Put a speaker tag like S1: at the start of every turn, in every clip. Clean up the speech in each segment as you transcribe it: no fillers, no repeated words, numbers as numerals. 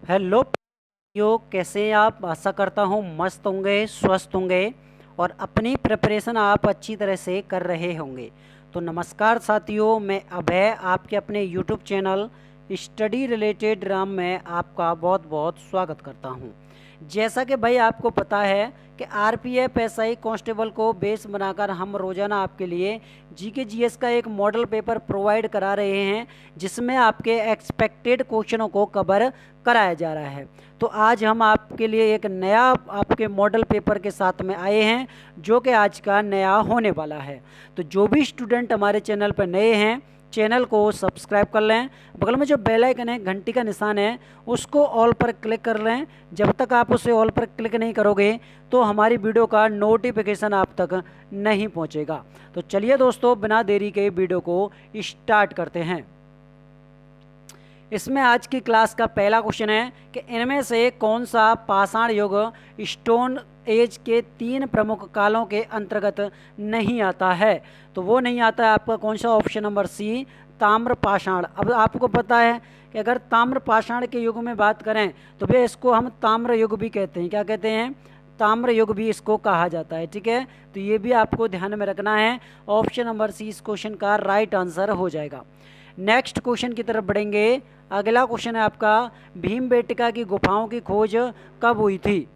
S1: Hello कैसे हैं आप। आशा करता हूँ मस्त होंगे, स्वस्थ होंगे और अपनी प्रिपरेशन आप अच्छी तरह से कर रहे होंगे। तो नमस्कार साथियों, मैं अभय आपके अपने YouTube channel study related Ram में आपका बहुत बहुत स्वागत करता हूँ। जैसा कि भाई आपको पता है कि आरपीएफ एसआई कांस्टेबल को बेस बनाकर हम रोज़ाना आपके लिए जीके जीएस का एक मॉडल पेपर प्रोवाइड करा रहे हैं, जिसमें आपके एक्सपेक्टेड क्वेश्चनों को कवर कराया जा रहा है। तो आज हम आपके लिए एक नया आपके मॉडल पेपर के साथ में आए हैं, जो कि आज का नया होने वाला है। तो जो भी स्टूडेंट हमारे चैनल पर नए हैं, चैनल को सब्सक्राइब कर लें। बगल में जो बेल आइकन है, घंटी का निशान है, उसको ऑल पर क्लिक कर लें। जब तक आप उसे ऑल पर क्लिक नहीं करोगे तो हमारी वीडियो का नोटिफिकेशन आप तक नहीं पहुंचेगा। तो चलिए दोस्तों, बिना देरी के वीडियो को स्टार्ट करते हैं। इसमें आज की क्लास का पहला क्वेश्चन है कि इनमें से कौन सा पाषाण युग स्टोन एज के 3 प्रमुख कालों के अंतर्गत नहीं आता है। तो वो नहीं आता है आपका कौन सा, ऑप्शन नंबर सी, ताम्र पाषाण। अब आपको पता है कि अगर ताम्र पाषाण के युग में बात करें तो भैया इसको हम ताम्र युग भी कहते हैं। क्या कहते हैं? ताम्र युग भी इसको कहा जाता है। ठीक है, तो ये भी आपको ध्यान में रखना है। ऑप्शन नंबर सी इस क्वेश्चन का राइट आंसर हो जाएगा। नेक्स्ट क्वेश्चन की तरफ बढ़ेंगे। अगला क्वेश्चन है आपका, भीमबेटका की गुफाओं की खोज कब हुई थी।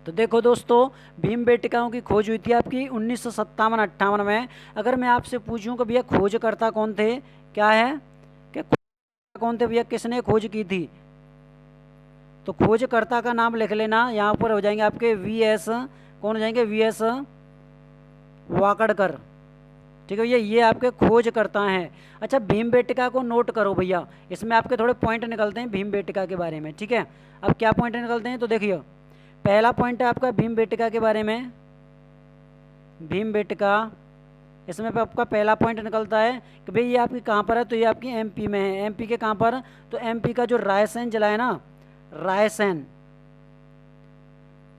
S1: तो देखो दोस्तों, भीमबेटकाओं की खोज हुई थी आपकी 1957-58 में। अगर मैं आपसे पूछूं कि भैया खोजकर्ता कौन थे, क्या है कि कौन थे भैया, किसने खोज की थी, तो खोजकर्ता का नाम लिख लेना। यहाँ पर हो जाएंगे आपके वीएस, कौन हो जाएंगे, वीएस वाकड़कर। ठीक है भैया, ये आपके खोजकर्ता हैं। अच्छा, भीमबेटका को नोट करो भैया, इसमें आपके थोड़े पॉइंट निकलते हैं भीमबेटका के बारे में। ठीक है, अब क्या पॉइंट निकलते हैं तो देखिए, पहला पॉइंट है आपका भीमबेटका के बारे में। भीमबेटका, इसमें पे आपका पहला पॉइंट निकलता है कि भाई ये आपकी कहाँ पर है, तो ये आपकी एमपी में है। एमपी के कहाँ पर, तो एमपी का जो रायसेन जिला है ना,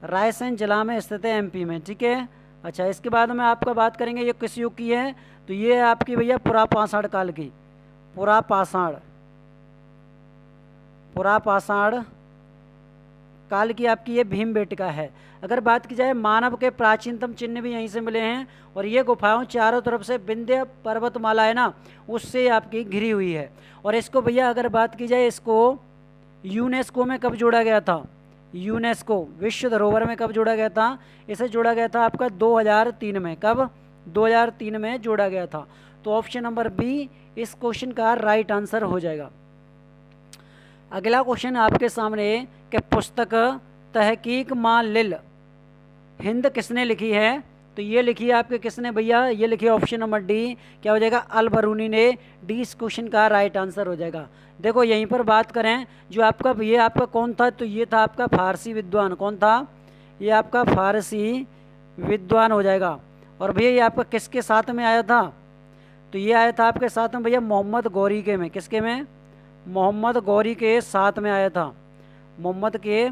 S1: रायसेन जिला में स्थित है, एमपी में। ठीक है, अच्छा इसके बाद में आपका बात करेंगे ये किस युग की है, तो ये है आपकी भैया पुरापाषाण काल की। पुरापाषाण काल की आपकी ये भीमबेटका है। अगर बात की जाए, मानव के प्राचीनतम चिन्ह भी यहीं से मिले हैं, और ये गुफाओं चारों तरफ से विंध्य पर्वतमाला है ना, उससे आपकी घिरी हुई है। और इसको भैया अगर बात की जाए, इसको यूनेस्को में कब जोड़ा गया था, यूनेस्को विश्व धरोहर में कब जोड़ा गया था, इसे जोड़ा गया था आपका 2003 में। कब? 2003 में जोड़ा गया था। तो ऑप्शन नंबर बी इस क्वेश्चन का राइट आंसर हो जाएगा। अगला क्वेश्चन आपके सामने कि पुस्तक तहकीक मां लिल हिंद किसने लिखी है, तो ये लिखी है आपके किसने भैया, ये लिखी है ऑप्शन नंबर डी, क्या हो जाएगा, अल बरूनी ने। डी इस क्वेश्चन का राइट आंसर हो जाएगा। देखो यहीं पर बात करें, जो आपका ये आपका कौन था, तो ये था आपका फारसी विद्वान। कौन था? ये आपका फारसी विद्वान हो जाएगा। और भैया ये आपका किसके साथ में आया था, तो ये आया था आपके साथ में भैया मोहम्मद गौरी के में। किसके में? मोहम्मद गौरी के साथ में आया था, मोहम्मद के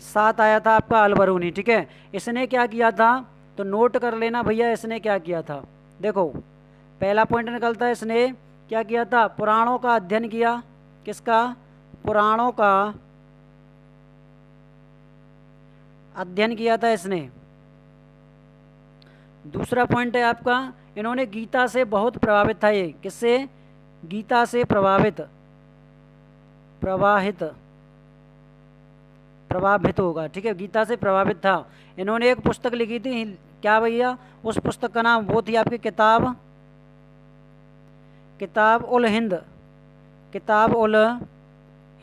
S1: साथ आया था आपका अल बरूनी। ठीक है, इसने क्या किया था, तो नोट कर लेना भैया, इसने क्या किया था। देखो पहला पॉइंट निकलता है, इसने क्या किया था, पुराणों का अध्ययन किया। किसका? पुराणों का अध्ययन किया था इसने। दूसरा पॉइंट है आपका, इन्होंने गीता से बहुत प्रभावित था। ये किससे? गीता से प्रभावित होगा। ठीक है, गीता से प्रभावित था। इन्होंने एक पुस्तक लिखी थी, क्या भैया, उस पुस्तक का नाम वो थी आपकी किताब उल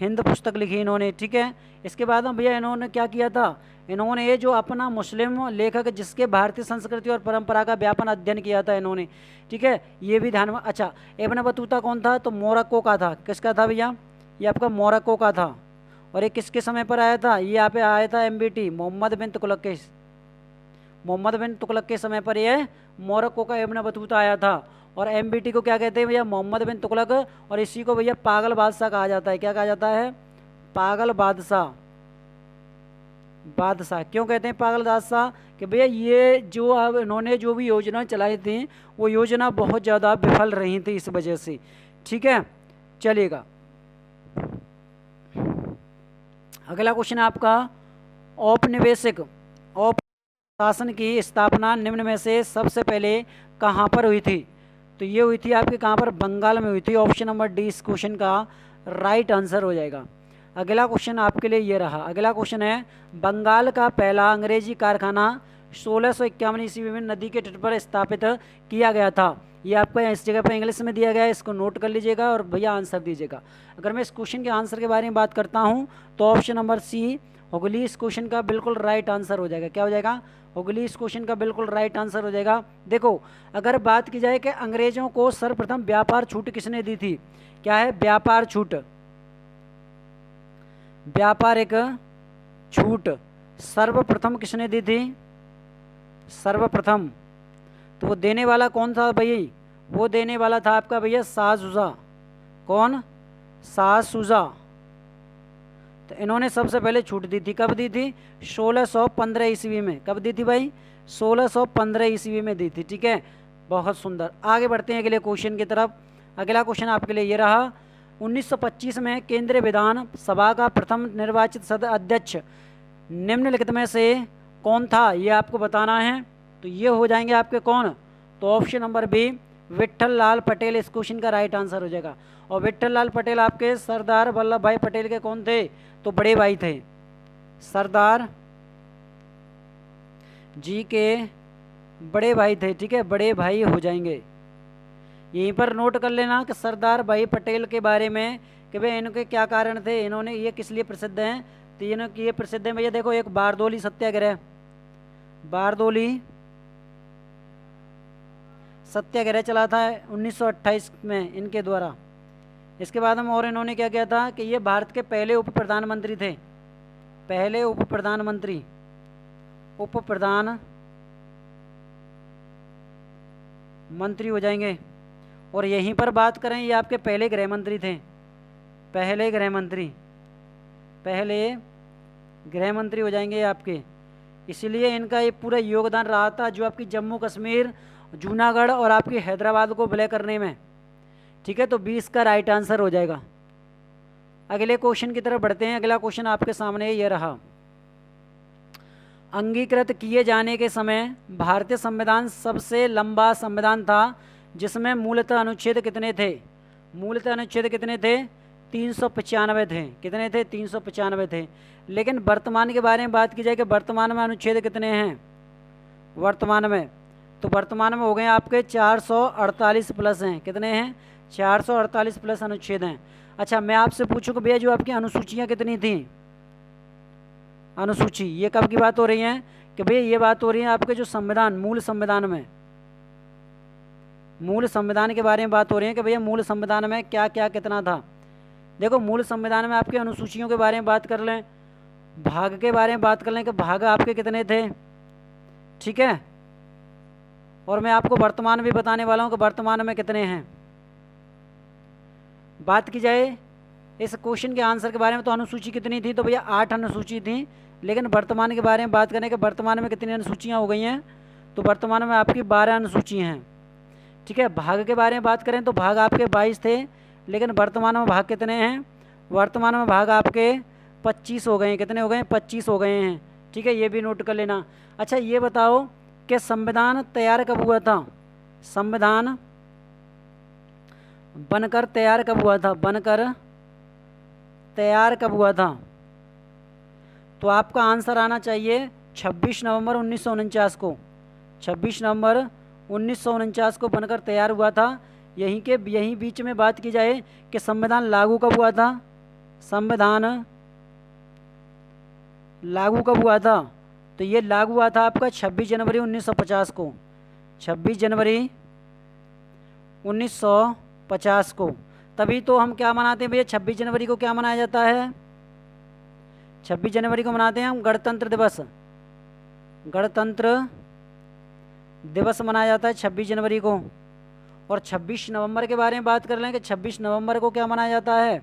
S1: हिंद पुस्तक लिखी इन्होंने। ठीक है, इसके बाद में भैया इन्होंने क्या किया था, इन्होंने ये जो अपना मुस्लिम लेखक जिसके भारतीय संस्कृति और परंपरा का व्यापन अध्ययन किया था इन्होंने। ठीक है, ये भी ध्यान में। अच्छा, इब्न बतूता कौन था, तो मोरक्को का था। किसका था भैया, ये आपका मोरक्को का था। और ये किसके समय पर आया था, ये यहाँ पे आया था एमबीटी मोहम्मद बिन तुगलक के समय पर ये मोरक्को का इब्न बतूता आया था। और एमबीटी को क्या कहते हैं भैया, मोहम्मद बिन तुगलक। और इसी को भैया पागल बादशाह कहा जाता है। क्या कहा जाता है? पागल बादशाह। क्यों कहते हैं पागल बादशाह, कि भैया ये जो अब इन्होंने जो भी योजना चलाई थी, वो योजना बहुत ज़्यादा विफल रही थी इस वजह से। ठीक है, चलिएगा। अगला क्वेश्चन है आपका, औपनिवेशिक शासन की स्थापना निम्न में से सबसे पहले कहाँ पर हुई थी? तो ये हुई थी आपके कहाँ पर? बंगाल में हुई थी। ऑप्शन नंबर डी इस क्वेश्चन का राइट आंसर हो जाएगा। अगला क्वेश्चन आपके लिए ये रहा। अगला क्वेश्चन है, बंगाल का पहला अंग्रेजी कारखाना 1651 ईस्वी में नदी के तट पर स्थापित किया गया था। ये आपको इस जगह पर इंग्लिश में दिया गया है, इसको नोट कर लीजिएगा और भैया आंसर दीजिएगा। अगर मैं इस क्वेश्चन के आंसर के बारे में बात करता हूँ तो ऑप्शन नंबर सी हुगली इस क्वेश्चन का बिल्कुल राइट आंसर हो जाएगा। क्या हो जाएगा? हुगली इस क्वेश्चन का बिल्कुल राइट आंसर हो जाएगा। देखो, अगर बात की जाए कि अंग्रेजों को सर्वप्रथम व्यापार छूट किसने दी थी? क्या है? व्यापार छूट, व्यापारिक छूट सर्वप्रथम किसने दी थी? सर्वप्रथम। तो वो देने वाला कौन था भैया? वो देने वाला था आपका भैया शाह शुजा। कौन? शाह शुजा। तो इन्होंने सबसे पहले छूट दी थी। कब दी थी? 1615 ईस्वी में। कब दी थी भाई? 1615 ईस्वी में दी थी। ठीक है, बहुत सुंदर। आगे बढ़ते हैं अगले क्वेश्चन की तरफ। अगला क्वेश्चन आपके लिए ये रहा, 1925 में केंद्रीय विधान सभा का प्रथम निर्वाचित अध्यक्ष निम्नलिखित में से कौन था? ये आपको बताना है। तो ये हो जाएंगे आपके कौन? तो ऑप्शन नंबर बी विट्ठल लाल पटेल इस क्वेश्चन का राइट आंसर हो जाएगा। और विट्ठल लाल पटेल आपके सरदार वल्लभ भाई पटेल के कौन थे? तो बड़े भाई थे। सरदार जी के बड़े भाई थे। ठीक है, बड़े भाई हो जाएंगे। यहीं पर नोट कर लेना कि सरदार भाई पटेल के बारे में कि भाई इनके क्या कारण थे, इन्होंने ये किस लिए प्रसिद्ध हैं। तो इन्होंने ये प्रसिद्ध है भैया, देखो, एक बारदोली सत्याग्रह, बारदोली सत्याग्रह चला था 1928 में इनके द्वारा। इसके बाद में और इन्होंने क्या किया था कि ये भारत के पहले उप प्रधानमंत्री थे। पहले उप प्रधानमंत्री हो जाएंगे। और यहीं पर बात करें, ये आपके पहले गृह मंत्री थे। पहले गृह मंत्री हो जाएंगे आपके। इसीलिए इनका ये पूरा योगदान रहा था जो आपकी जम्मू कश्मीर, जूनागढ़ और आपकी हैदराबाद को विलय करने में। ठीक है, तो 20 का राइट आंसर हो जाएगा। अगले क्वेश्चन की तरफ बढ़ते हैं। अगला क्वेश्चन आपके सामने ये रहा, अंगीकृत किए जाने के समय भारतीय संविधान सबसे लंबा संविधान था जिसमें मूलतः अनुच्छेद कितने थे? मूलतः अनुच्छेद कितने थे? 395 थे। कितने थे? 395 थे। लेकिन वर्तमान के बारे में बात की जाए कि वर्तमान में अनुच्छेद कितने हैं वर्तमान में? तो वर्तमान में हो गए आपके 448 प्लस हैं। कितने हैं? 448 प्लस अनुच्छेद हैं। अच्छा, मैं आपसे पूछूं कि भैया जो आपकी अनुसूचियाँ कितनी थी? अनुसूची, ये कब की बात हो रही है? कि भैया ये बात हो रही है आपके जो संविधान, मूल संविधान में, मूल संविधान के बारे में बात हो रही है कि भैया मूल संविधान में क्या क्या कितना था। देखो, मूल संविधान में आपके अनुसूचियों के बारे में बात कर लें, भाग के बारे में बात कर लें कि भाग आपके कितने थे। ठीक है, और मैं आपको वर्तमान भी बताने वाला हूं कि वर्तमान में कितने हैं। बात की जाए इस क्वेश्चन के आंसर के बारे में तो अनुसूची कितनी थी? तो भैया 8 अनुसूची थी। लेकिन वर्तमान के बारे में बात करें कि वर्तमान में कितनी अनुसूचियाँ हो गई हैं, तो वर्तमान में आपकी 12 अनुसूची हैं। ठीक है, भाग के बारे में बात करें तो भाग आपके 22 थे। लेकिन वर्तमान में भाग कितने हैं? वर्तमान में भाग आपके 25 हो गए हैं। कितने हो गए? 25 हो गए हैं। ठीक है, ये भी नोट कर लेना। अच्छा, ये बताओ कि संविधान तैयार कब हुआ था? संविधान बनकर तैयार कब हुआ था? बनकर तैयार कब हुआ था? तो आपका आंसर आना चाहिए 26 नवंबर 1949 को। 26 नवंबर 1949 को बनकर तैयार हुआ था। यहीं बीच में बात की जाए कि संविधान लागू कब हुआ था? संविधान लागू कब हुआ था? तो ये लागू हुआ था आपका 26 जनवरी 1950 को। 26 जनवरी 1950 को। तभी तो हम क्या मनाते हैं भैया? 26 जनवरी को क्या मनाया जाता है? 26 जनवरी को मनाते हैं हम गणतंत्र दिवस। गणतंत्र दिवस मनाया जाता है 26 जनवरी को। और 26 नवंबर के बारे में बात कर लें कि 26 नवंबर को क्या मनाया जाता है?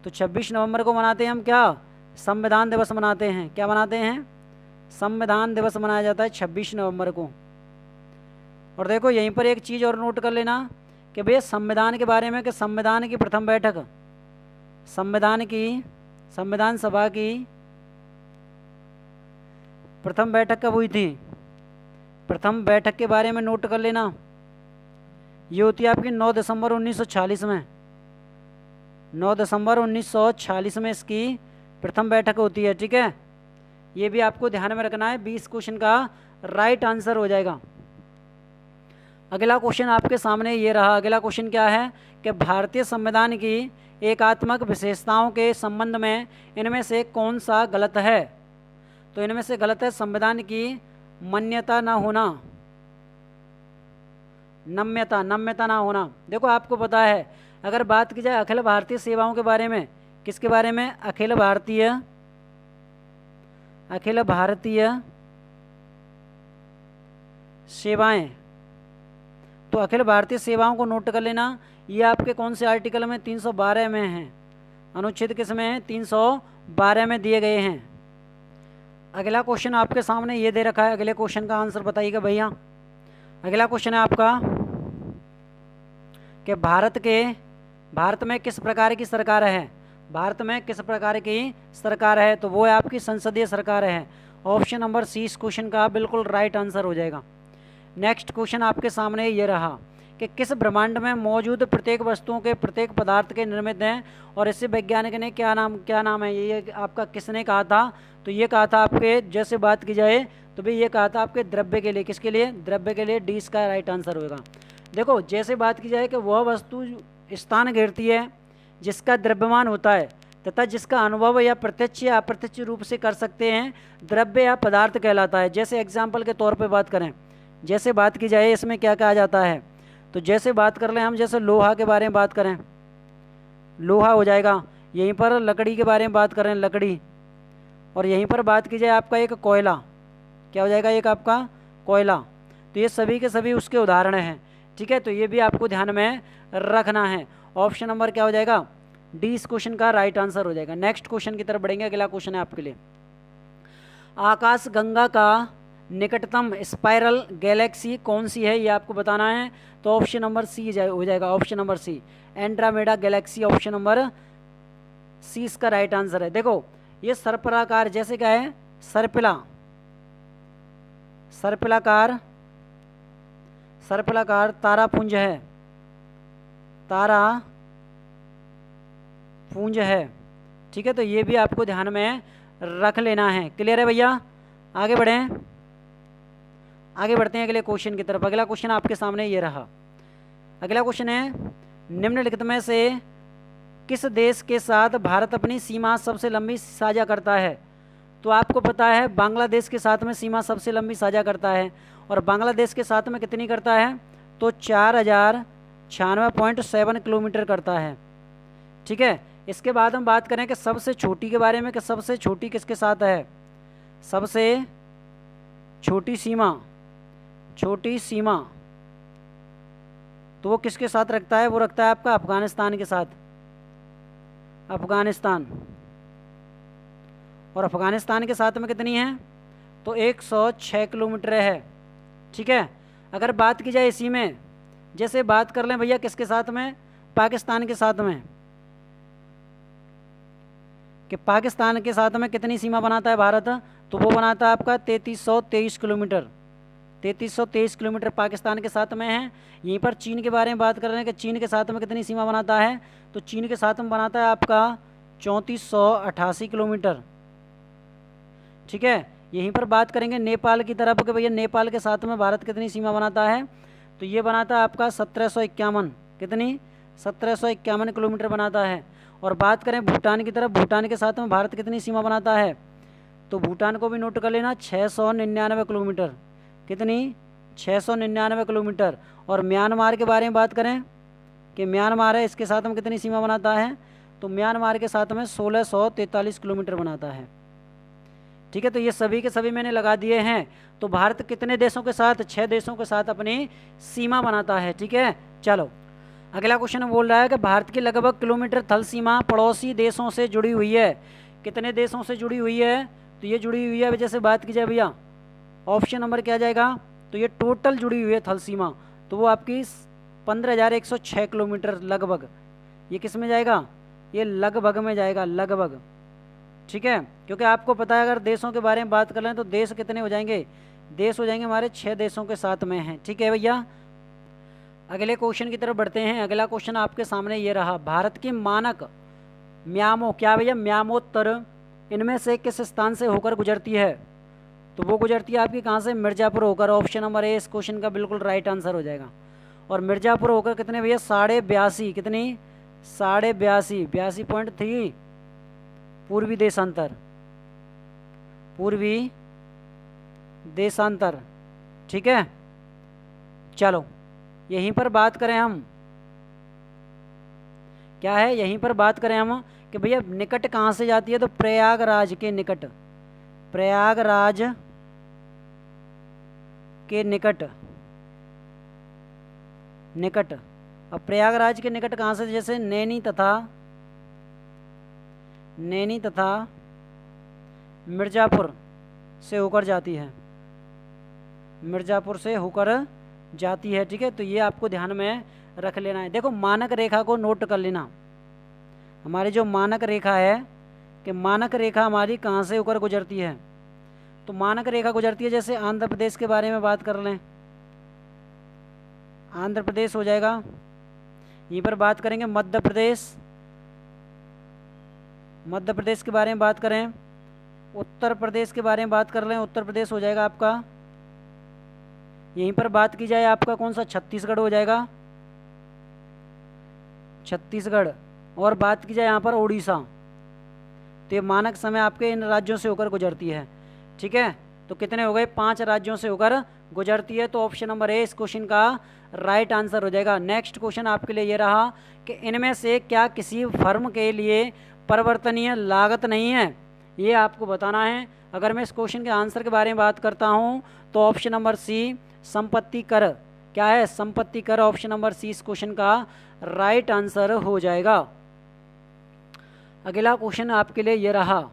S1: तो 26 नवंबर को मनाते हैं हम क्या? संविधान दिवस मनाते हैं। क्या मनाते हैं? संविधान दिवस मनाया जाता है 26 नवंबर को। और देखो, यहीं पर एक चीज़ और नोट कर लेना कि भैया संविधान के बारे में कि संविधान की प्रथम बैठक, संविधान की संविधान सभा की प्रथम बैठक कब हुई थी? प्रथम बैठक के बारे में नोट कर लेना, ये होती है आपकी 9 दिसंबर 1946 में। 9 दिसंबर 1946 में इसकी प्रथम बैठक होती है, ठीक है। ये भी आपको ध्यान में रखना है, 20 क्वेश्चन का राइट आंसर हो जाएगा। अगला क्वेश्चन आपके सामने ये रहा। अगला क्वेश्चन क्या है कि भारतीय संविधान की एकात्मक विशेषताओं के संबंध में इनमें से कौन सा गलत है? तो इनमें से गलत है संविधान की मान्यता ना होना, नम्यता ना होना। देखो आपको पता है, अगर बात की जाए अखिल भारतीय सेवाओं के बारे में, किसके बारे में? अखिल भारतीय सेवाएं। तो अखिल भारतीय सेवाओं को नोट कर लेना, ये आपके कौन से आर्टिकल में? 312 में है। अनुच्छेद किस में है? 312 में दिए गए हैं। अगला क्वेश्चन आपके सामने ये दे रखा है, अगले क्वेश्चन का आंसर बताइएगा भैया। अगला क्वेश्चन है आपका कि भारत में किस प्रकार की सरकार है? भारत में किस प्रकार की सरकार है? तो वो है आपकी संसदीय सरकार है। ऑप्शन नंबर सी इस क्वेश्चन का बिल्कुल राइट आंसर हो जाएगा। नेक्स्ट क्वेश्चन आपके सामने ये रहा कि किस ब्रह्मांड में मौजूद प्रत्येक वस्तुओं के प्रत्येक पदार्थ के निर्मित हैं, और इससे वैज्ञानिक ने क्या नाम है, ये आपका किसने कहा था? तो ये कहा था आपके, जैसे बात की जाए तो भाई ये कहा था आपके द्रव्य के लिए। किसके लिए? द्रव्य के लिए। डी इसका राइट आंसर होगा। देखो जैसे बात की जाए कि वह वस्तु स्थान घेरती है जिसका द्रव्यमान होता है तथा जिसका अनुभव या प्रत्यक्ष या अप्रत्यक्ष रूप से कर सकते हैं, द्रव्य या पदार्थ कहलाता है। जैसे एग्जाम्पल के तौर पर बात करें, जैसे बात की जाए इसमें क्या कहा जाता है, तो जैसे बात कर लें हम, जैसे लोहा के बारे में बात करें, लोहा हो जाएगा। यहीं पर लकड़ी के बारे में बात करें, लकड़ी। और यहीं पर बात की जाए आपका एक कोयला, क्या हो जाएगा? एक आपका कोयला। तो ये सभी के सभी उसके उदाहरण हैं, ठीक है। तो ये भी आपको ध्यान में रखना है। ऑप्शन नंबर क्या हो जाएगा? डी इस क्वेश्चन का राइट आंसर हो जाएगा। नेक्स्ट क्वेश्चन की तरफ बढ़ेंगे। अगला क्वेश्चन है आपके लिए, आकाश गंगा का निकटतम स्पाइरल गैलेक्सी कौन सी है, ये आपको बताना है। तो ऑप्शन नंबर सी हो जाएगा। Option number C, Andromeda galaxy. Option number C इसका राइट आंसर है। देखो ये सर्पिलाकार, जैसे क्या है? सर्पिलाकार तारापुंज है, तारापुंज है, ठीक है। तो ये भी आपको ध्यान में रख लेना है। क्लियर है भैया? आगे बढ़ें, आगे बढ़ते हैं अगले क्वेश्चन की तरफ। अगला क्वेश्चन आपके सामने ये रहा। अगला क्वेश्चन है, निम्नलिखित में से किस देश के साथ भारत अपनी सीमा सबसे लंबी साझा करता है? तो आपको पता है बांग्लादेश के साथ में सीमा सबसे लंबी साझा करता है, और बांग्लादेश के साथ में कितनी करता है? तो 4096.7 किलोमीटर करता है, ठीक है। इसके बाद हम बात करें कि सबसे छोटी के बारे में, कि सबसे छोटी किसके साथ है? सबसे छोटी सीमा तो वो किसके साथ रखता है? वो रखता है आपका अफगानिस्तान के साथ। अफगानिस्तान, और अफगानिस्तान के साथ में कितनी है? तो 106 किलोमीटर है, ठीक है। अगर बात की जाए इसी में, जैसे बात कर लें भैया किसके साथ में? पाकिस्तान के साथ में, कि पाकिस्तान के साथ में कितनी सीमा बनाता है भारत? तो वो बनाता है आपका 3323 किलोमीटर। 3323 किलोमीटर पाकिस्तान के साथ में है। यहीं पर चीन के बारे में बात कर रहे हैं कि चीन के साथ में कितनी सीमा बनाता है? तो चीन के साथ में बनाता है आपका 3488 किलोमीटर, ठीक है। यहीं पर बात करेंगे नेपाल की तरफ कि भैया नेपाल के साथ में भारत कितनी सीमा बनाता है? तो ये बनाता है आपका 1751, कितनी? 1751 किलोमीटर बनाता है। और बात करें भूटान की तरफ, भूटान के साथ में भारत कितनी सीमा बनाता है? तो भूटान को भी नोट कर लेना, 699 किलोमीटर। कितनी? 699 किलोमीटर। और म्यांमार के बारे में बात करें कि म्यांमार है, इसके साथ में कितनी सीमा बनाता है? तो म्यांमार के साथ में 1643 किलोमीटर बनाता है, ठीक है। तो ये सभी के सभी मैंने लगा दिए हैं। तो भारत कितने देशों के साथ? 6 देशों के साथ अपनी सीमा बनाता है, ठीक है। चलो अगला क्वेश्चन बोल रहा है कि भारत की लगभग किलोमीटर थल सीमा पड़ोसी देशों से जुड़ी हुई है। कितने देशों से जुड़ी हुई है? तो ये जुड़ी हुई है, जैसे बात की जाए भैया ऑप्शन नंबर क्या जाएगा? तो ये टोटल जुड़ी हुई है थल सीमा, तो वो आपकी 15,106 किलोमीटर लगभग। ये किस में जाएगा? ये लगभग में जाएगा, लगभग, ठीक है, क्योंकि आपको पता है अगर देशों के बारे में बात कर लें तो देश कितने हो जाएंगे, देश हो जाएंगे हमारे 6 देशों के साथ में हैं। ठीक है भैया, अगले क्वेश्चन की तरफ बढ़ते हैं। अगला क्वेश्चन आपके सामने ये रहा, भारत की मानक म्यामो, क्या भैया, म्यामोत्तर इनमें से किस स्थान से होकर गुजरती है? तो वो गुजरती है आपकी कहाँ से, मिर्ज़ापुर होकर। ऑप्शन नंबर ए इस क्वेश्चन का बिल्कुल राइट आंसर हो जाएगा। और मिर्ज़ापुर होकर कितने भैया, 82.5, कितनी, 82.3 पूर्वी देशांतर, पूर्वी देशांतर। ठीक है, चलो यहीं पर बात करें हम, क्या है, यहीं पर बात करें हम कि भैया निकट कहाँ से जाती है, तो प्रयागराज के निकट, प्रयागराज के निकट, निकट। अब प्रयागराज के निकट कहाँ से, जैसे नैनी तथा मिर्ज़ापुर से होकर जाती है, मिर्ज़ापुर से होकर जाती है। ठीक है, तो ये आपको ध्यान में रख लेना है। देखो मानक रेखा को नोट कर लेना, हमारी जो मानक रेखा है कि मानक रेखा हमारी कहाँ से होकर गुजरती है, तो मानक रेखा गुजरती है, जैसे आंध्र प्रदेश के बारे में बात कर लें, आंध्र प्रदेश हो जाएगा। यहीं पर बात करेंगे मध्य प्रदेश, मध्य प्रदेश के बारे में बात करें, उत्तर प्रदेश के बारे में बात कर लें, उत्तर प्रदेश हो जाएगा आपका। यहीं पर बात की जाए आपका कौन सा, छत्तीसगढ़ हो जाएगा, छत्तीसगढ़। और बात की जाए यहाँ पर उड़ीसा, तो ये मानक समय आपके इन राज्यों से होकर गुजरती है। ठीक है, तो कितने हो गए, 5 राज्यों से होकर गुजरती है। तो ऑप्शन नंबर ए इस क्वेश्चन का राइट आंसर हो जाएगा। नेक्स्ट क्वेश्चन आपके लिए ये रहा कि इनमें से क्या किसी फर्म के लिए परिवर्तनीय लागत नहीं है, ये आपको बताना है। अगर मैं इस क्वेश्चन के आंसर के बारे में बात करता हूँ तो ऑप्शन नंबर सी संपत्ति कर, क्या है, संपत्ति कर, ऑप्शन नंबर सी इस क्वेश्चन का राइट आंसर हो जाएगा। अगला क्वेश्चन आपके लिए ये रहा,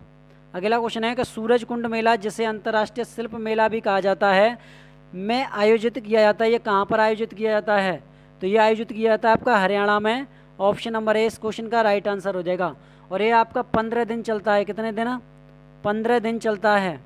S1: अगला क्वेश्चन है कि सूरज कुंड मेला, जिसे अंतर्राष्ट्रीय शिल्प मेला भी कहा जाता है, में आयोजित किया जाता है, ये कहाँ पर आयोजित किया जाता है, तो ये आयोजित किया जाता है आपका हरियाणा में। ऑप्शन नंबर ए इस क्वेश्चन का राइट आंसर हो जाएगा। और ये आपका 15 दिन चलता है, कितने दिन, 15 दिन चलता है,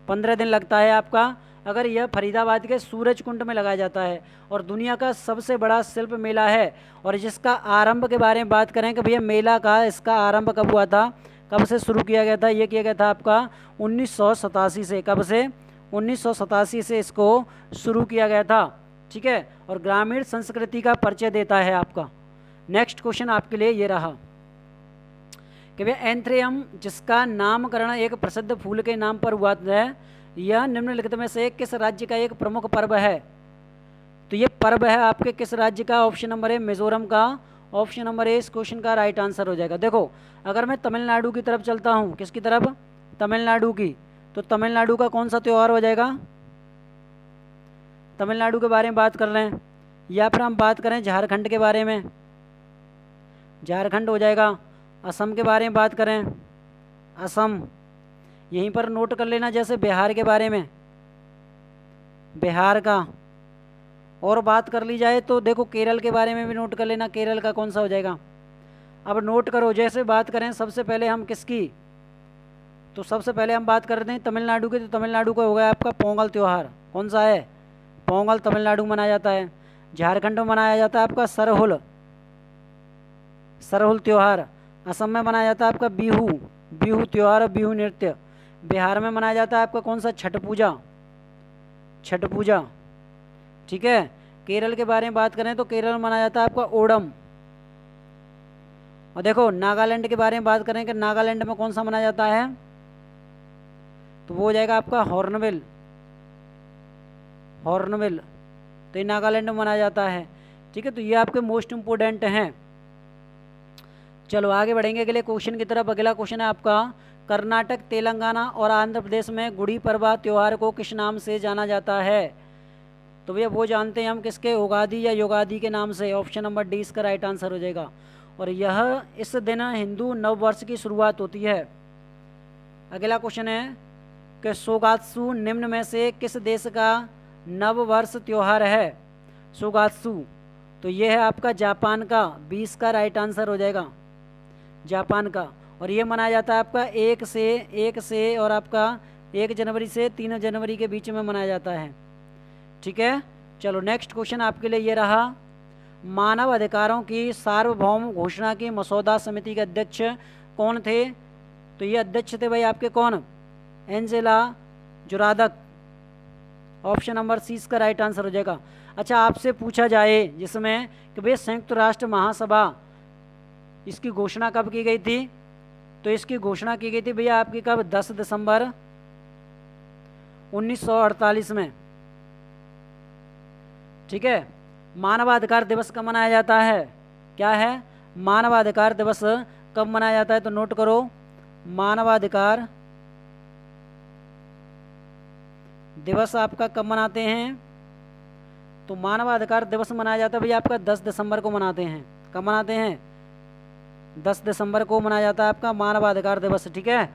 S1: 15 दिन लगता है आपका। अगर यह फरीदाबाद के सूरज कुंड में लगाया जाता है और दुनिया का सबसे बड़ा शिल्प मेला है। और जिसका आरंभ के बारे में बात करें कि भैया मेला का इसका आरंभ कब हुआ था, कब से शुरू किया गया था, ये किया गया था आपका 1987 से, कब से, 1987 से इसको शुरू किया गया था। ठीक है, और ग्रामीण संस्कृति का परिचय देता है आपका। नेक्स्ट क्वेश्चन आपके लिए ये रहा कि भैया एंथ्रियम, जिसका नामकरण एक प्रसिद्ध फूल के नाम पर हुआ है, यह निम्नलिखित में से किस राज्य का एक प्रमुख पर्व है, तो ये पर्व है आपके किस राज्य का, ऑप्शन नंबर ए मिजोरम का। ऑप्शन नंबर ए इस क्वेश्चन का राइट आंसर हो जाएगा। देखो अगर मैं तमिलनाडु की तरफ चलता हूँ, किसकी तरफ, तमिलनाडु की, तो तमिलनाडु का कौन सा त्यौहार हो जाएगा, तमिलनाडु के बारे में बात कर रहे हैं, या फिर हम बात करें झारखंड के बारे में, झारखंड हो जाएगा। असम के बारे में बात करें, असम। यहीं पर नोट कर लेना, जैसे बिहार के बारे में, बिहार का। और बात कर ली जाए तो देखो केरल के बारे में भी नोट कर लेना, केरल का कौन सा हो जाएगा। अब नोट करो, जैसे बात करें सबसे पहले हम किसकी, तो सबसे पहले हम बात करते हैं तमिलनाडु की, तो तमिलनाडु का हो गया आपका पोंगल त्यौहार, कौन सा है, पोंगल तमिलनाडु में मनाया जाता है। झारखंड में मनाया जाता है आपका सरहुल, सरहुल त्यौहार। असम में मनाया जाता है आपका बिहू, बिहू त्यौहार, बिहू नृत्य। बिहार में मनाया जाता है आपका कौन सा, छठ पूजा, छठ पूजा। ठीक है, केरल के बारे में बात करें तो केरल में मनाया जाता है आपका ओणम। और देखो नागालैंड के बारे में बात करें कि नागालैंड में कौन सा मनाया जाता है, तो वो हो जाएगा आपका हॉर्नबिल, हॉर्नबिल, तो ये नागालैंड में मनाया जाता है। ठीक है, तो ये आपके मोस्ट इम्पोर्टेंट हैं। चलो आगे बढ़ेंगे अगले क्वेश्चन की तरफ। अगला क्वेश्चन है आपका, कर्नाटक, तेलंगाना और आंध्र प्रदेश में गुड़ी पड़वा त्यौहार को किस नाम से जाना जाता है, तो भैया वो जानते हैं हम किसके, उगादि या युगादि के नाम से। ऑप्शन नंबर डी इसका राइट आंसर हो जाएगा। और यह इस दिन हिंदू नव वर्ष की शुरुआत होती है। अगला क्वेश्चन है कि सोगात्सु निम्न में से किस देश का नव वर्ष त्यौहार है, सोगात्सु, तो ये है आपका जापान का, 20 का राइट आंसर हो जाएगा, जापान का। और ये मनाया जाता है आपका 1 से और आपका 1 जनवरी से 3 जनवरी के बीच में मनाया जाता है। ठीक है, चलो नेक्स्ट क्वेश्चन आपके लिए ये रहा, मानव अधिकारों की सार्वभौम घोषणा की मसौदा समिति के अध्यक्ष कौन थे? तो ये अध्यक्ष थे भाई आपके कौन? एंजेला जुरादक। ऑप्शन नंबर सी इसका राइट आंसर हो जाएगा। अच्छा, आपसे पूछा जाए जिसमें कि भाई संयुक्त राष्ट्र महासभा इसकी घोषणा कब की गई थी? तो इसकी घोषणा की गई थी भैया आपकी कब? 10 दिसंबर 1948 में। ठीक है, मानवाधिकार दिवस कब मनाया जाता है? क्या है? मानवाधिकार दिवस कब मनाया जाता है? तो नोट करो, मानवाधिकार दिवस आपका कब मनाते हैं? तो मानवाधिकार दिवस मनाया जाता है भैया आपका 10 दिसंबर को मनाते हैं। कब मनाते हैं? 10 दिसंबर को मनाया जाता है आपका मानवाधिकार दिवस। ठीक है,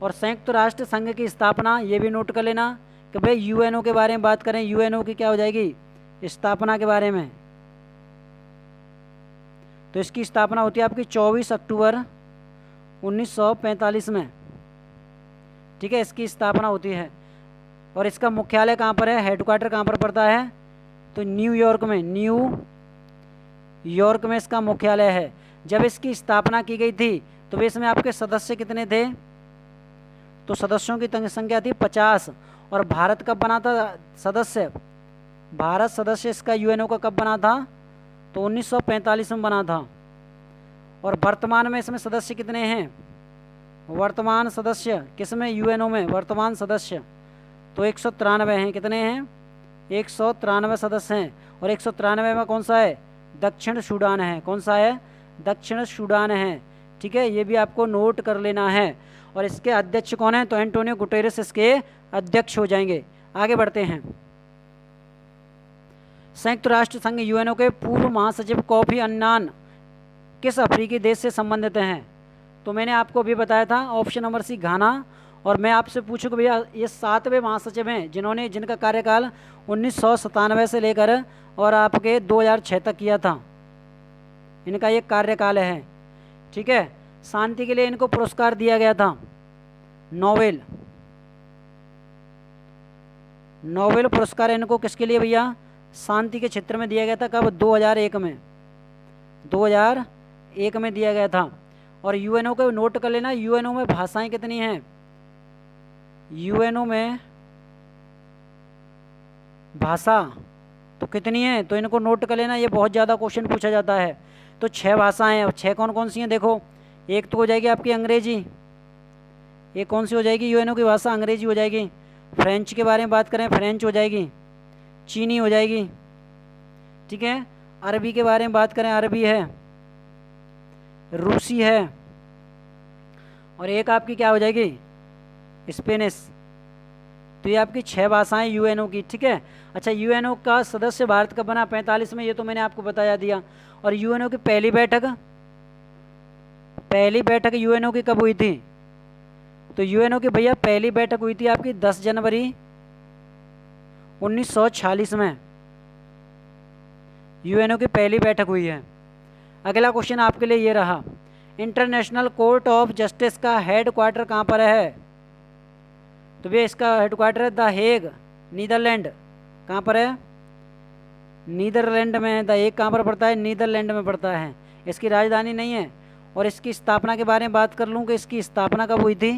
S1: और संयुक्त राष्ट्र संघ की स्थापना ये भी नोट कर लेना कि भाई यूएनओ के बारे में बात करें, यूएनओ की क्या हो जाएगी? स्थापना के बारे में। तो इसकी स्थापना होती है आपकी 24 अक्टूबर 1945 में। ठीक है, इसकी स्थापना होती है। और इसका मुख्यालय कहाँ पर है? हेडक्वार्टर कहाँ पर पड़ता है? तो न्यूयॉर्क में, न्यूयॉर्क में इसका मुख्यालय है। जब इसकी स्थापना की गई थी तो इसमें आपके सदस्य कितने थे? तो सदस्यों की संख्या थी 50। और भारत कब बना था सदस्य? भारत सदस्य इसका यूएनओ का कब बना था? तो 1945 में बना था। और वर्तमान में इसमें सदस्य कितने हैं? वर्तमान सदस्य किसमें? यूएनओ में वर्तमान सदस्य तो 193 हैं। कितने हैं? 193 सदस्य हैं। और 193 में कौन सा है? दक्षिण सूडान है। कौन सा है? दक्षिण सूडान है। ठीक है, ये भी आपको नोट कर लेना है। और इसके अध्यक्ष कौन है? तो एंटोनियो गुटेरेस इसके अध्यक्ष हो जाएंगे। आगे बढ़ते हैं। संयुक्त राष्ट्र संघ यूएनओ के पूर्व महासचिव कोफी अन्नान किस अफ्रीकी देश से संबंधित हैं? तो मैंने आपको अभी बताया था, ऑप्शन नंबर सी घाना। और मैं आपसे पूछूँ कि भैया ये 7वें महासचिव हैं जिनका कार्यकाल 1997 से लेकर और आपके 2006 तक किया था। इनका ये कार्यकाल है। ठीक है, शांति के लिए इनको पुरस्कार दिया गया था, नोबेल पुरस्कार इनको किसके लिए भैया? शांति के क्षेत्र में दिया गया था। कब? 2001 में, 2001 में दिया गया था। और यूएनओ को नोट कर लेना, यूएनओ में भाषाएं कितनी हैं? यूएनओ में भाषा तो कितनी है? तो इनको नोट कर लेना, ये बहुत ज़्यादा क्वेश्चन पूछा जाता है। तो 6 भाषाएं हैं। 6 कौन कौन सी हैं? देखो, एक तो हो जाएगी आपकी अंग्रेजी। एक कौन सी हो जाएगी? यूएनओ की भाषा अंग्रेजी हो जाएगी। फ्रेंच के बारे में बात करें, फ्रेंच हो जाएगी। चीनी हो जाएगी। ठीक है, अरबी के बारे में बात करें, अरबी है। रूसी है। और एक आपकी क्या हो जाएगी? स्पेनिश। तो ये आपकी 6 भाषाएं यूएनओ की। ठीक है, अच्छा, यूएनओ का सदस्य भारत कब बना? 45 में। ये तो मैंने आपको बताया दिया। और यूएनओ की पहली बैठक यूएनओ की कब हुई थी? तो यूएनओ की भैया पहली बैठक हुई थी आपकी 10 जनवरी 1946 में। यूएनओ की पहली बैठक हुई है। अगला क्वेश्चन आपके लिए ये रहा, इंटरनेशनल कोर्ट ऑफ जस्टिस का हेड क्वार्टर कहाँ पर है? तो भैया इसका हेड क्वार्टर है द हेग, नीदरलैंड। कहाँ पर है? नीदरलैंड में। द हेग कहाँ पर पड़ता है? नीदरलैंड में पड़ता है। इसकी राजधानी नहीं है। और इसकी स्थापना के बारे में बात कर लूँ कि इसकी स्थापना कब हुई थी?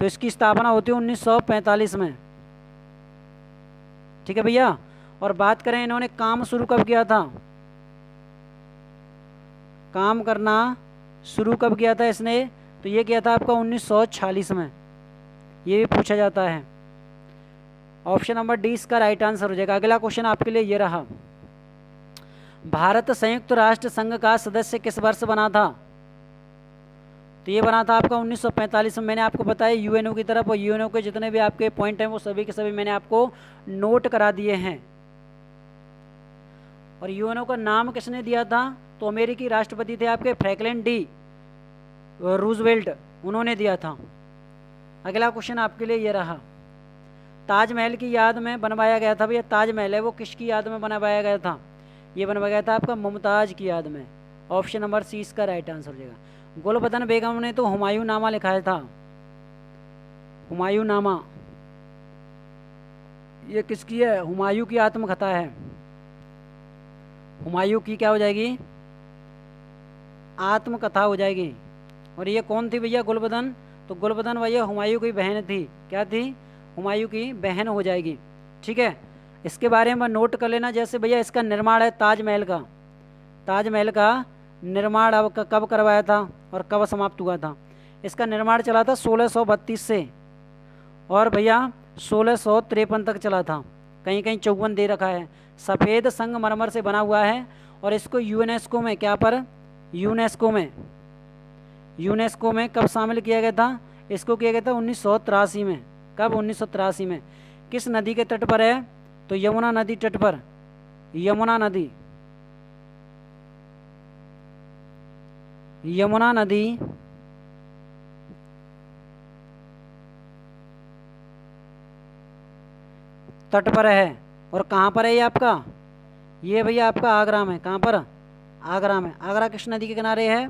S1: तो इसकी स्थापना होती है 1945 में। ठीक है भैया, और बात करें इन्होंने काम शुरू कब किया था? काम करना शुरू कब किया था इसने? तो ये किया था आपका 1946 में। ये भी पूछा जाता है। ऑप्शन नंबर डी इसका राइट आंसर हो जाएगा। अगला क्वेश्चन आपके लिए ये रहा, भारत संयुक्त राष्ट्र संघ का सदस्य किस वर्ष बना था? तो ये बना था आपका 1945 में। मैंने आपको बताया यूएनओ की तरफ, और यूएनओ के जितने भी आपके पॉइंट हैं वो सभी के सभी मैंने आपको नोट करा दिए हैं। और यूएनओ का नाम किसने दिया था? तो अमेरिकी राष्ट्रपति थे आपके फ्रैंकलिन डी रूजवेल्ट, उन्होंने दिया था। अगला क्वेश्चन आपके लिए ये रहा, ताजमहल की याद में बनवाया गया था। भैया ताजमहल है वो किसकी याद में बनवाया गया था? ये बनवाया गया था आपका मुमताज़ की याद में। ऑप्शन नंबर सी इसका राइट आंसर हो जाएगा। गुलबदन बेगम ने तो हुमायूं नामा लिखाया था। हुमायूं नामा ये किसकी है? हुमायूं की आत्मकथा है। हुमायूं की क्या हो जाएगी? आत्मकथा हो जाएगी। और ये कौन थी भैया? गुलबदन। तो गुलबदन भैया हुमायूं की बहन थी। क्या थी? हुमायूं की बहन हो जाएगी। ठीक है, इसके बारे में नोट कर लेना। जैसे भैया इसका निर्माण है ताजमहल का, ताजमहल का निर्माण अब कब करवाया था और कब समाप्त हुआ था? इसका निर्माण चला था 1632 से और भैया 1653 तक चला था। कहीं कहीं 54 दे रखा है। सफ़ेद संगमरमर से बना हुआ है और इसको यूनेस्को में, क्या पर? यूनेस्को में कब शामिल किया गया था? इसको किया गया था 1983 में। कब? 1983 में। किस नदी के तट पर है? तो यमुना नदी तट पर, यमुना नदी, यमुना नदी तट पर है। और कहाँ पर है ये आपका? ये भैया आपका आगरा में। कहाँ पर? आगरा में। आगरा किस नदी के किनारे है?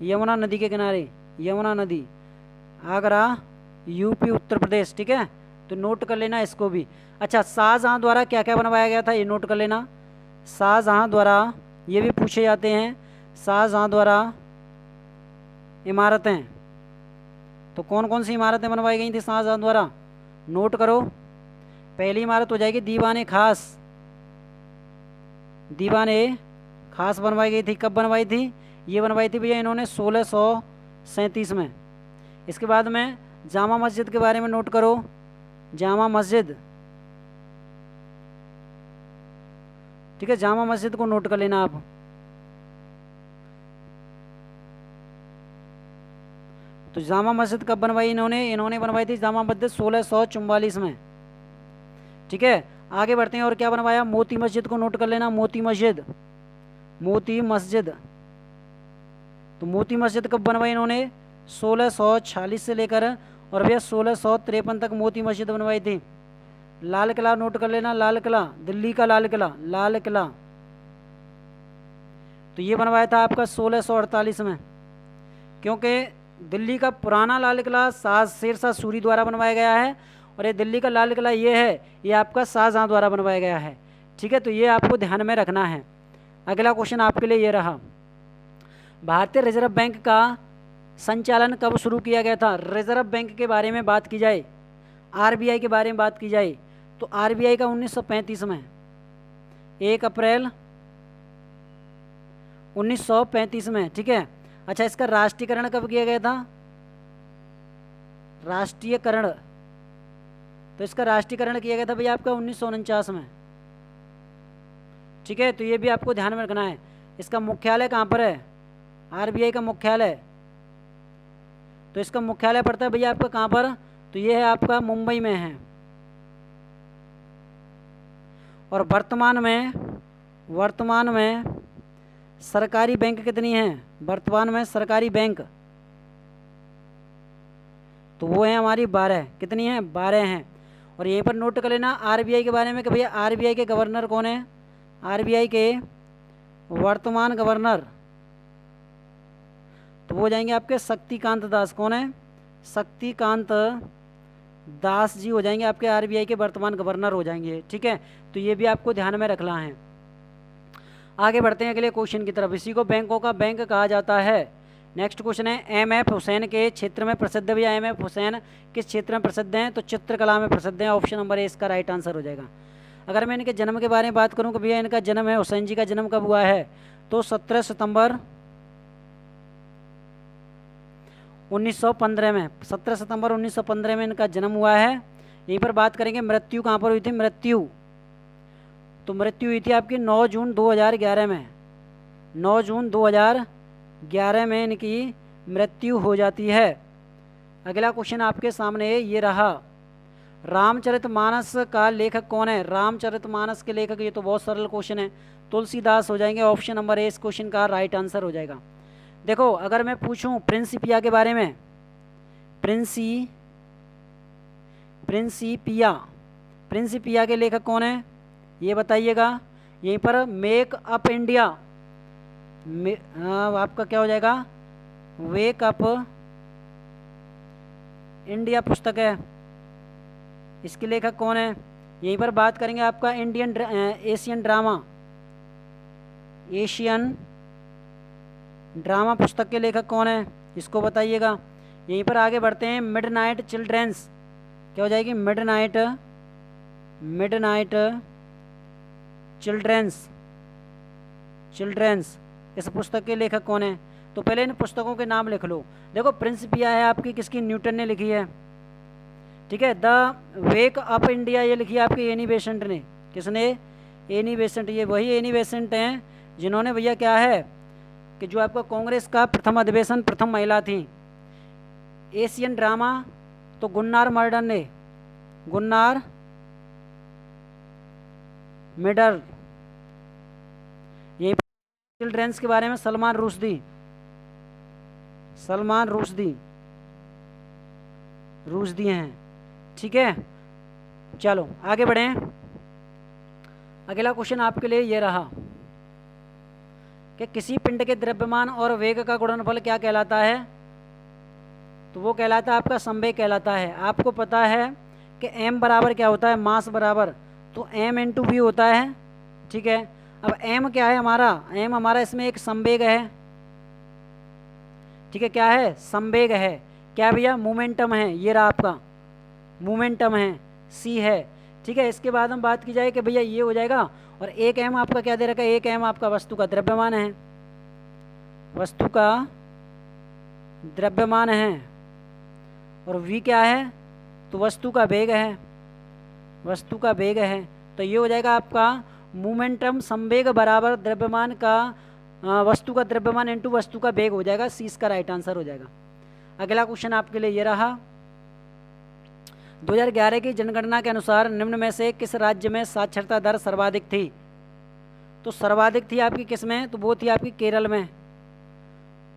S1: यमुना नदी के किनारे। यमुना नदी, आगरा, यूपी, उत्तर प्रदेश। ठीक है, तो नोट कर लेना इसको भी। अच्छा, शाहजहां द्वारा क्या क्या बनवाया गया था ये नोट कर लेना। शाहजहां द्वारा, ये भी पूछे जाते हैं, शाहजहां द्वारा इमारतें, तो कौन कौन सी इमारतें बनवाई गई थी शाहजहां द्वारा? नोट करो। पहली इमारत हो जाएगी दीवाने खास। दीवाने खास बनवाई गई थी। कब बनवाई थी? ये बनवाई थी भैया इन्होंने 1637 में। इसके बाद में जामा मस्जिद के बारे में नोट करो। जामा मस्जिद, ठीक है, जामा मस्जिद को नोट कर लेना आप। तो जामा मस्जिद कब बनवाई इन्होंने बनवाई थी जामा मस्जिद 1644 में। ठीक है, आगे बढ़ते हैं। और क्या बनवाया? मोती मस्जिद को नोट कर लेना। मोती मस्जिद, मोती मस्जिद, तो मोती मस्जिद कब बनवाई इन्होंने? 1646 से लेकर और भैया 1653 तक मोती मस्जिद बनवाई थी। लाल किला नोट कर लेना। लाल किला, दिल्ली का लाल किला, लाल किला, तो ये बनवाया था आपका 1648 में। क्योंकि दिल्ली का पुराना लाल किला शेरशाह सूरी द्वारा बनवाया गया है और ये दिल्ली का लाल किला ये है, ये आपका शाहजहां द्वारा बनवाया गया है। ठीक है, तो ये आपको ध्यान में रखना है। अगला क्वेश्चन आपके लिए ये रहा, भारतीय रिजर्व बैंक का संचालन कब शुरू किया गया था? रिजर्व बैंक के बारे में बात की जाए, आरबीआई के बारे में बात की जाए, तो आरबीआई का 1935 में, 1 अप्रैल 1935 में। ठीक है, अच्छा, इसका राष्ट्रीयकरण कब किया गया था? राष्ट्रीयकरण, तो इसका राष्ट्रीयकरण किया गया था भैया आपका 1949 में। ठीक है, तो ये भी आपको ध्यान में रखना है। इसका मुख्यालय कहाँ पर है? आरबीआई का मुख्यालय, तो इसका मुख्यालय पड़ता है भैया आपका कहाँ पर? तो ये है आपका मुंबई में है। और वर्तमान में सरकारी बैंक कितनी हैं? वर्तमान में सरकारी बैंक तो वो है हमारी 12। कितनी है? 12 हैं। और यहीं पर नोट कर लेना आरबीआई के बारे में कि भैया आरबीआई के गवर्नर कौन है? आरबीआई के वर्तमान गवर्नर तो वो जाएंगे आपके शक्तिकांत दास। कौन है? शक्तिकांत दास जी हो जाएंगे आपके आरबीआई के वर्तमान गवर्नर हो जाएंगे। ठीक है, तो ये भी आपको ध्यान में रखना है। आगे बढ़ते हैं अगले क्वेश्चन की तरफ। इसी को बैंकों का बैंक कहा जाता है। नेक्स्ट क्वेश्चन है, एम एफ हुसैन के क्षेत्र में प्रसिद्ध भैया एम एफ हुसैन किस क्षेत्र में प्रसिद्ध हैं? तो चित्रकला में प्रसिद्ध हैं। ऑप्शन नंबर ए इसका राइट आंसर हो जाएगा। अगर मैं इनके जन्म के बारे में बात करूं कि भैया इनका जन्म है, हुसैन जी का जन्म कब हुआ है? तो 17 सितंबर 1915 में, 17 सितंबर 1915 में इनका जन्म हुआ है। यहीं पर बात करेंगे मृत्यु कहाँ पर हुई थी? मृत्यु हुई थी आपकी 9 जून 2011 में। 9 जून 2011 में इनकी मृत्यु हो जाती है। अगला क्वेश्चन आपके सामने ये रहा, रामचरितमानस का लेखक कौन है? रामचरितमानस के लेखक, ये तो बहुत सरल क्वेश्चन है, तुलसीदास हो जाएंगे। ऑप्शन नंबर ए इस क्वेश्चन का राइट आंसर हो जाएगा। देखो, अगर मैं पूछूं प्रिंसिपिया के बारे में, प्रिंसिपिया के लेखक कौन है ये बताइएगा। यहीं पर मेक अप इंडिया, हाँ आपका क्या हो जाएगा, वेक अप इंडिया पुस्तक है। इसके लेखक कौन है? यहीं पर बात करेंगे आपका एशियन ड्रामा पुस्तक के लेखक कौन है, इसको बताइएगा। यहीं पर आगे बढ़ते हैं। मिडनाइट चिल्ड्रेंस क्या हो जाएगी, मिडनाइट चिल्ड्रेंस इस पुस्तक के लेखक कौन है? तो पहले इन पुस्तकों के नाम लिख लो। देखो प्रिंसिपिया है आपकी, किसकी, न्यूटन ने लिखी है, ठीक है। द वेक अप इंडिया ये लिखी है आपकी एनी बेसेंट ने। किसने? Annie Besant. ये वही एनी बेसेंट हैं जिन्होंने भैया क्या है कि जो आपका कांग्रेस का प्रथम अधिवेशन, प्रथम महिला थी। एशियन ड्रामा तो गुन्नार मर्डर ने, गुन्नार मिडर। यहीं चिल्ड्रेंस के बारे में सलमान रुश्दी हैं, ठीक है। चलो आगे बढ़ें। अगला क्वेश्चन आपके लिए ये रहा कि किसी पिंड के द्रव्यमान और वेग का गुणनफल क्या कहलाता है? तो वो कहलाता है आपका संवेग कहलाता है। आपको पता है कि m बराबर क्या होता है, मास बराबर, तो m इंटू v होता है, ठीक है। अब m क्या है हमारा, m हमारा इसमें एक संवेग है, ठीक है। क्या है? संवेग है। क्या भैया? मोमेंटम है, ये रहा आपका मोमेंटम है, c है, ठीक है। इसके बाद हम बात की जाए कि भैया ये हो जाएगा, और एक m आपका क्या दे रखा है, एक m आपका वस्तु का द्रव्यमान है, वस्तु का द्रव्यमान है, और v क्या है, तो वस्तु का वेग है, वस्तु का वेग है। तो ये हो जाएगा आपका मोमेंटम संवेग बराबर द्रव्यमान का वस्तु का द्रव्यमान इंटू वस्तु का वेग हो जाएगा। सी इसका राइट आंसर हो जाएगा। अगला क्वेश्चन आपके लिए ये रहा। 2011 की जनगणना के अनुसार निम्न में से किस राज्य में साक्षरता दर सर्वाधिक थी? तो सर्वाधिक थी आपकी किस में? तो वो थी आपकी केरल में।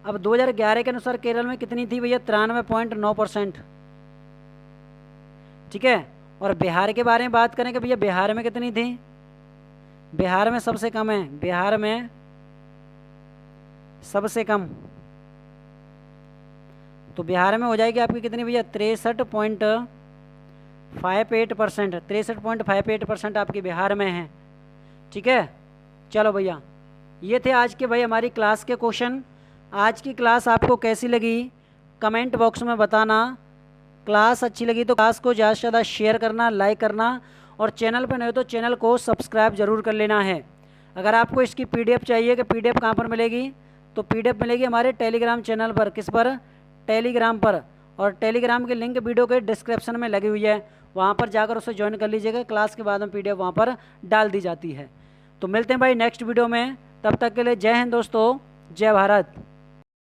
S1: अब 2011 के अनुसार केरल में कितनी थी भैया? 93.9%, ठीक है। और बिहार के बारे में बात करें कि भैया बिहार में कितनी थी? बिहार में सबसे कम है, बिहार में सबसे कम। तो बिहार में हो जाएगी आपकी कितनी भैया? 63.58%, 63.58% आपकी बिहार में है, ठीक है। चलो भैया ये थे आज के भाई हमारी क्लास के क्वेश्चन। आज की क्लास आपको कैसी लगी कमेंट बॉक्स में बताना। क्लास अच्छी लगी तो क्लास को ज़्यादा से ज़्यादा शेयर करना, लाइक करना, और चैनल पर नहीं हो तो चैनल को सब्सक्राइब जरूर कर लेना है। अगर आपको इसकी PDF चाहिए कि PDF कहाँ पर मिलेगी, तो PDF मिलेगी हमारे टेलीग्राम चैनल पर। किस पर? टेलीग्राम पर। और टेलीग्राम की लिंक वीडियो के डिस्क्रिप्शन में लगी हुई है, वहाँ पर जाकर उसे ज्वाइन कर लीजिएगा। क्लास के बाद में PDF वहाँ पर डाल दी जाती है। तो मिलते हैं भाई नेक्स्ट वीडियो में, तब तक के लिए जय हिंद दोस्तों, जय भारत।